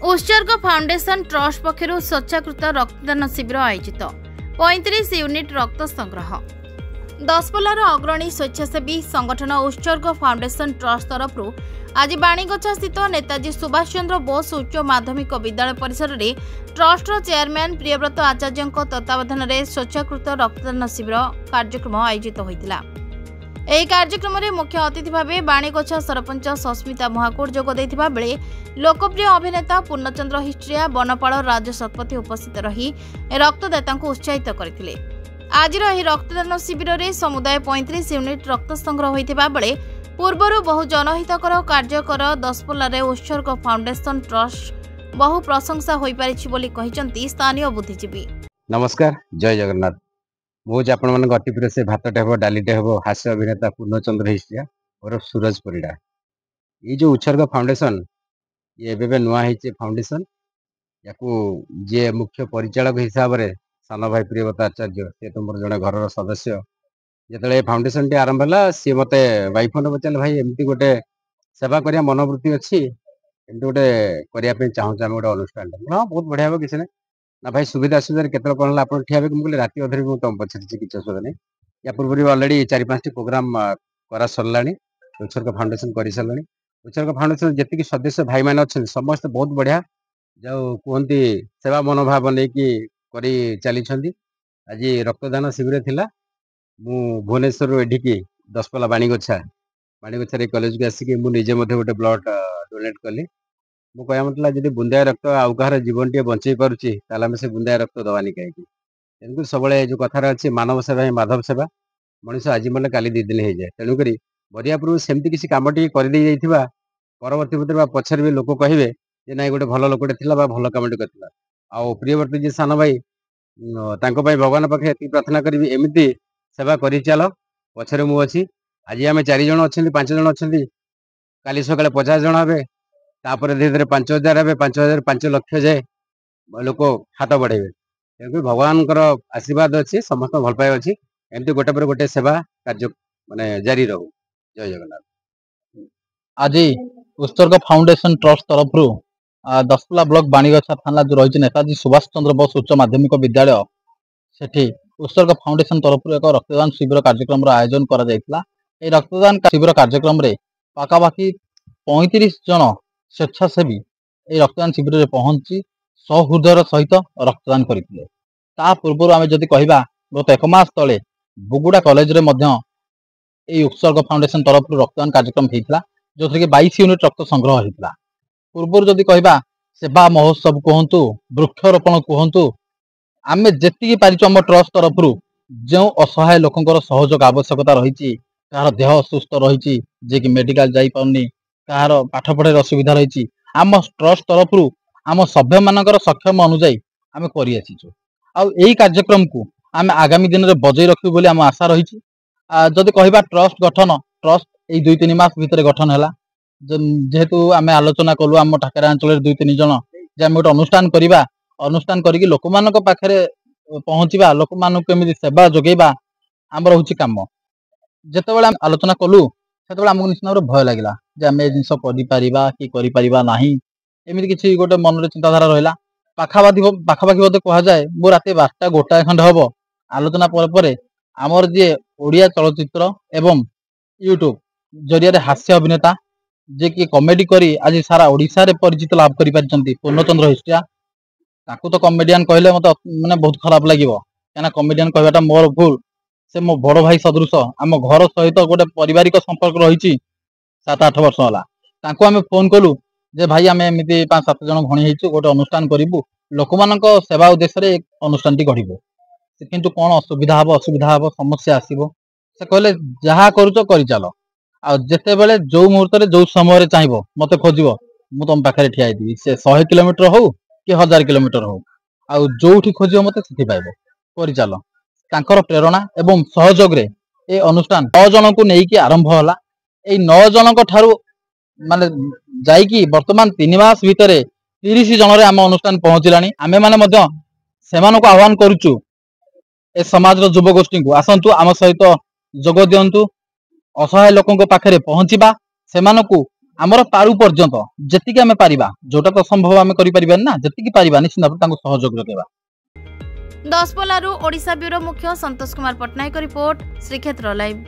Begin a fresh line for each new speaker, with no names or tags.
उत्सर्ग foundation trust पक्षरु स्वच्छाकृत रक्तदान शिविर आयोजित 35 यूनिट रक्त संग्रह। दसपल्लार अग्रणी स्वेच्छासेवी संगठन उत्सर्ग फाउंडेशन ट्रस्ट तरफ आज बाणीगछा स्थित नेताजी सुभाष चंद्र बोस उच्च माध्यमिक विद्यालय परिसर में ट्रस्ट चेयरमैन प्रियव्रत आचार्य तत्वावधान में स्वच्छाकृत रक्तदान शिविर कार्यक्रम आयोजित होता। ଏହି କାର୍ଯ୍ୟକ୍ରମରେ ମୁଖ୍ୟ ଅତିଥି ଭାବେ ବାଣୀଗଛା ସରପଞ୍ଚ ସସ୍ମିତା ମହାକୁଡ଼ ଯୋଗ ଦେଇଥିବା ବେଳେ ଲୋକପ୍ରିୟ ଅଭିନେତା ପୂର୍ଣ୍ଣଚନ୍ଦ୍ର ହିଷ୍ଟ୍ରିଆ ବନପାଳ ରାଜ ଶତପଥୀ ଉପସ୍ଥିତ ରହି ରକ୍ତଦାତାଙ୍କୁ ଉତ୍ସାହିତ କରିଥିଲେ। ଆଜିର ଏହି ରକ୍ତଦାନ ଶିବିରରେ ସମୁଦାୟ 35 ୟୁନିଟ୍ ରକ୍ତ ସଂଗ୍ରହ ହୋଇଥିବା ବେଳେ ପୂର୍ବରୁ ବହୁ ଜନହିତକର କାର୍ଯ୍ୟକର ଦଶପଲ୍ଲାରେ ଉତ୍ସର୍ଗ ଫାଉଣ୍ଡେସନ ଟ୍ରଷ୍ଟ ବହୁ ପ୍ରଶଂସା ହୋଇପାରିଛି ବୋଲି କହିଛନ୍ତି ସ୍ଥାନୀୟ ବୁଦ୍ଧିଜୀବୀ।
नमस्कार, जय जगन्नाथ। मुझे आपण मान अतिप्रिय से भातटे हम डालीटे हम हास्य अभिनेता पूर्णचंद्र हिस्ट्रिया और सूरज परिड़ा। ये जो उत्सर्ग फाउंडेशन ये नुआ है फाउंडेशन या जे मुख्य परिचालक हिसाब से सान भाई प्रियव्रत आचार्य सी तुम जड़े घर सदस्य जो फाउंडेशन टी आरंभ है सी मत वाइफोन पचारे भाई एमती गोटे सेवा करिया मनोवृत्ति अच्छी एमती गोटे करने चाहूँ आम गोटे अनुष्ठान। हाँ, बहुत बढ़िया हम किसी ना भाई सुविधा असुविधा केत आप ठिया मुझे राति अधे भी तुम पचारि किसी असुविधा नहीं। या पूर्व अलरेडी 4-5 प्रोग्राम करा सरला उत्सर्ग फाउंडेशन कर सारा। उत्सर्ग फाउंडेशन जी सदस्य भाई मैंने अच्छे समस्त बहुत बढ़िया जो कहते सेवा मनोभाव नहीं चली। आज रक्तदान शिविर थिला मु भुवनेश्वर एडिकी दसपल्ला बाणीगछा कॉलेज को आसिक मुझे गोटे ब्लड डोनेट कली। मु कह मतलब जब बुंदाए रक्त आउ कहार जीवन टे बचे पारुची से बुंदाए रक्त दवानी कहीं तेणुक सब जो कथार अच्छे मानव सेवा ही माधव सेवा मनीष आज मरले काली 2 दिन हो जाए। तेणुक बरियापुर सेमती किसी कम टी कर परवर्ती भितर पछर भी लोक कहे ना गोटे भल लोकटे थी भल कमटी कर आउ प्रियव्रत जी सान भाई भगवान पाखे ये प्रार्थना करी एमती सेवा कर चल पछरे मु अच्छी। आज आम 4 जन अच्छा 5 जन अच्छा काली सका 50 जन हे तापर धीरे धीरे 5000 हे 5000 5 लक्ष जाए लोक हाथ बढ़ेबे। तेणुक भगवान आशीर्वाद अच्छी समस्त भल पाए अच्छी एमती गोटे पर गोटे सेवा कार्य माने जारी रहू। जय जगन्नाथ।
आज उत्सर्ग फाउंडेशन ट्रस्ट तरफ दसपल्ला ब्लॉक बाणीगछा थाना जो रही नेताजी सुभाष चंद्र बोस उच्च माध्यमिक विद्यालय सेठी उत्सर्ग फाउंडेशन तरफ एक रक्तदान शिविर कार्यक्रम आयोजन करा जायतिला। ए रक्तदान शिविर कार्यक्रम रे पाखापाखि 35 जन स्वेच्छासेवी ए रक्तदान शिविर में पहुंची सहृदयर सहित रक्तदान करते। पूर्व आम जदि कहवा गत 1 मास तले बुगुड़ा कॉलेज रे मध्य ए उत्सर्ग फाउंडेशन तरफ रक्तदान कार्यक्रम होता जो कि 22 यूनिट रक्त संग्रह होता। पूर्व जदि कहवा सेवा महोत्सव कहतु वृक्षरोपण कहतु आम जी पारिचु आम ट्रस्ट तरफ जो असहाय लोकंर सहयोग आवश्यकता रही कहार देह असुस्थ रही जे कि मेडिकल जाई पाउनी कहार पाठ पढ़ार असुविधा रही आम ट्रस्ट तरफ आम सभ्य मानकर सक्षम अनुजाई आम कर कार्यक्रम को आम आगामी दिन में बजई रखू बोली आम आशा रही। जदि कहवा ट्रस्ट गठन ट्रस्ट यही 2-3 मास भितर गठन है जेहेतु आम आलोचना कलु आम ठाकरा अंचल 2-3 जन जे आम गोटे अनुष्ठान करवा अनुष्ठान करके लोक मान पाखे पहुँचवा लोक मान केमी सेवा जोगेबा आम रोचे कम जिते आलोचना कलु से आमको निश्चित भाव भय लगे जे आम जिन कि एमती किसी गोटे मन में चिंताधारा रहा पाखापाखि बोधे कह जाए मो राति 12-1 खंड हम आलोचना पर आमर जी ओडिया चलचित्र एवं यूट्यूब जरिया हास्य अभिनेता जे कि कॉमेडी करी आज सारा ओडिशा रे परिचित लाभ करि पारिचंती पूर्णचंद्र हिस्ट्रिया ताकू तो कॉमेडियन कहले मत माने बहुत खराब लागिवो काना कॉमेडियन कहबाटा मोर भूल से मो बड़ भाई सदृश आम घर सहित गोटे पारिवारिक संपर्क रही 7-8 वर्ष होला ताकू आमे फोन कलु जे भाई आमे एमिति 5-7 जन भणी हेचु गोटे अनुष्ठान करिवु लोक मानक सेवा उद्देश्य रे अनुष्ठान टी गढिबो से किंतु कोन असुविधा हबो समस्या आसीबो से कहले जहा करूचो करि चलो आ जेते बेले जो मुहूर्त रे जो समय रे चाहिबो मते खोजिबो मु तुम पाखरे ठिया हेदिबी से 100 किलोमीटर हो कि 1000 किलोमीटर हो आ जोठी खोजिबो मते सेठी पाइबो करि चलो। तांकर प्रेरणा एवं सहयोग रे ए अनुष्ठान 9 जन को नेकी आरंभ होला। ए 9 जन को ठारू माने जाइकी वर्तमान 3 मास भितर 30 जन रे आम अनुष्ठान पहुंचलानी। आमे माने मध्य सेमानको आह्वान करूचु ए समाज युव गोष्ठी को आसंतु आम सहित जोग दियंतु असहाय लोकों पाखे पहुंचवा सेमानकु आमर पारु पर्यंत जेतिकी आमे पारिबा जोटा तो संभव आमे करि परिबानी ना जेतिकी पारिबा निश्चित भाबे तांको सहयोग जगेबा।
दसपल्लारू ओडिशा ब्यूरो मुख्य संतोष कुमार पटनायक रिपोर्ट श्रीक्षेत्र लाइव।